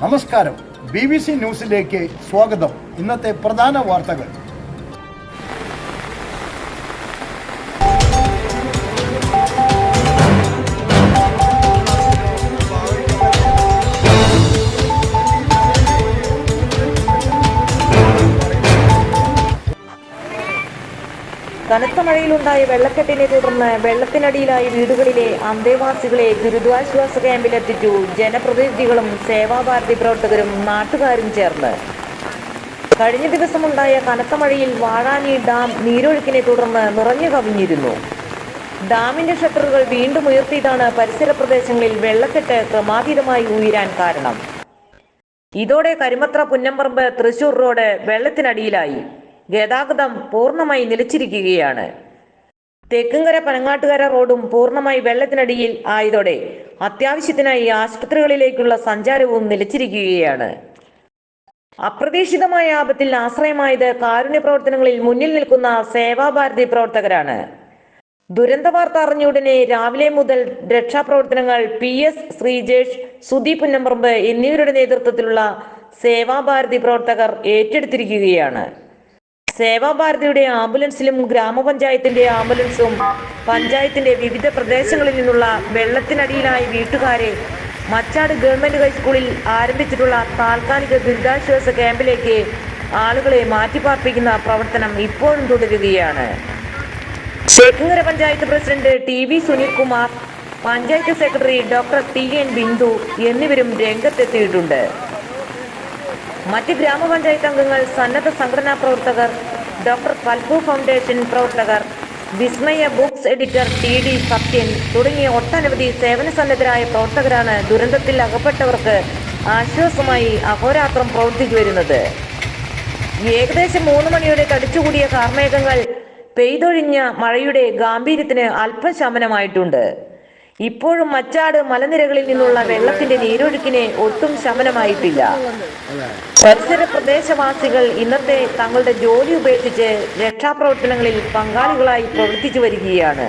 നമസ്കാരം, BBC ന്യൂസിലേക്ക് സ്വാഗതം. ഇന്നത്തെ പ്രധാന വാർത്തകൾ. കനത്ത മഴയിലുണ്ടായ വെള്ളക്കെട്ടിനെ തുടർന്ന് വെള്ളത്തിനടിയിലായ വീടുകളിലെ അന്തേവാസികളെ ദുരിതാശ്വാസ ക്യാമ്പിലെത്തിച്ചു ജനപ്രതിനിധികളും സേവാഭാരതി പ്രവർത്തകരും നാട്ടുകാരും ചേർന്ന്. കഴിഞ്ഞ ദിവസമുണ്ടായ കനത്ത മഴയിൽ വാഴാനി ഡാം നീരൊഴുക്കിനെ തുടർന്ന് നിറഞ്ഞു കവിഞ്ഞിരുന്നു. ഡാമിന്റെ ഷട്ടറുകൾ വീണ്ടും ഉയർത്തിയതാണ് പരിസര പ്രദേശങ്ങളിൽ വെള്ളക്കെട്ട് ക്രമാതീതമായി ഉയരാൻ കാരണം. ഇതോടെ കരിമത്ര പുന്നമ്പറമ്പ് തൃശൂർ റോഡ് വെള്ളത്തിനടിയിലായി. ഗതാഗതം പൂർണ്ണമായി നിലച്ചിരിക്കുകയാണ്. തെക്കുംകര പനങ്ങാട്ടുകര റോഡും പൂർണ്ണമായി വെള്ളത്തിനടിയിൽ ആയതോടെ അത്യാവശ്യത്തിനായി ആശുപത്രികളിലേക്കുള്ള സഞ്ചാരവും നിലച്ചിരിക്കുകയാണ്. അപ്രതീക്ഷിതമായ ആപത്തിൽ ആശ്രയമായത് കാരുണ്യ പ്രവർത്തനങ്ങളിൽ മുന്നിൽ നിൽക്കുന്ന സേവാഭാരതി പ്രവർത്തകരാണ്. ദുരന്ത വാർത്ത അറിഞ്ഞുടനെ രാവിലെ മുതൽ രക്ഷാപ്രവർത്തനങ്ങൾ PS ശ്രീജേഷ്, സുധി പുന്നമ്പറമ്പ് എന്നിവരുടെ നേതൃത്വത്തിലുള്ള സേവാഭാരതി പ്രവർത്തകർ ഏറ്റെടുത്തിരിക്കുകയാണ്. സേവാഭാരതിയുടെ ആംബുലൻസിലും ഗ്രാമപഞ്ചായത്തിന്റെ ആംബുലൻസും പഞ്ചായത്തിന്റെ വിവിധ പ്രദേശങ്ങളിൽ നിന്നുള്ള വെള്ളത്തിനടിയിലായ വീട്ടുകാരെ മച്ചാട് ഗവൺമെന്റ് ഹൈസ്കൂളിൽ ആരംഭിച്ചിട്ടുള്ള താൽക്കാലിക ദുരിതാശ്വാസ ക്യാമ്പിലേക്ക് ആളുകളെ മാറ്റിപ്പാർപ്പിക്കുന്ന പ്രവർത്തനം ഇപ്പോഴും തുടരുകയാണ്. Thekkumkara panchayat president TV Sunilkumar, panchayat secretary doctor TN Bindu എന്നിവരും രംഗത്തെത്തിയിട്ടുണ്ട്. മറ്റ് ഗ്രാമപഞ്ചായത്ത് അംഗങ്ങൾ, സന്നദ്ധ സംഘടനാ പ്രവർത്തകർ, ഡോക്ടർ പൽപു ഫൗണ്ടേഷൻ പ്രവർത്തകർ, വിസ്മയ ബുക്സ് എഡിറ്റർ TD സത്യൻ തുടങ്ങിയ ഒട്ടനവധി സേവന സന്നദ്ധരായ പ്രവർത്തകരാണ് ദുരന്തത്തിൽ അകപ്പെട്ടവർക്ക് ആശ്വാസമായി അഹോരാത്രം പ്രവർത്തിച്ചു വരുന്നത്. ഏകദേശം 3 മണിയോടെ തടിച്ചുകൂടിയ കാർമേഘങ്ങൾ പെയ്തൊഴിഞ്ഞ മഴയുടെ ഗാംഭീര്യത്തിന് അല്പം ശമനമായിട്ടുണ്ട്. ഇപ്പോഴും മച്ചാട് മലനിരകളിൽ നിന്നുള്ള വെള്ളത്തിന്റെ നീരൊഴുക്കിന് ഒട്ടും ശമനമായിട്ടില്ല. പരിസര പ്രദേശവാസികൾ ഇന്നത്തെ തങ്ങളുടെ ജോലി ഉപേക്ഷിച്ച് രക്ഷാപ്രവർത്തനങ്ങളിൽ പങ്കാളികളായി പ്രവർത്തിച്ചു വരികയാണ്.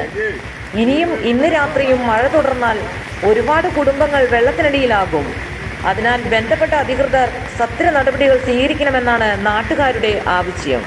ഇനിയും ഇന്ന് രാത്രിയും മഴ തുടർന്നാൽ ഒരുപാട് കുടുംബങ്ങൾ വെള്ളത്തിനടിയിലാകും. അതിനാൽ ബന്ധപ്പെട്ട അധികൃതർ സത്വര നടപടികൾ സ്വീകരിക്കണമെന്നാണ് നാട്ടുകാരുടെ ആവശ്യം.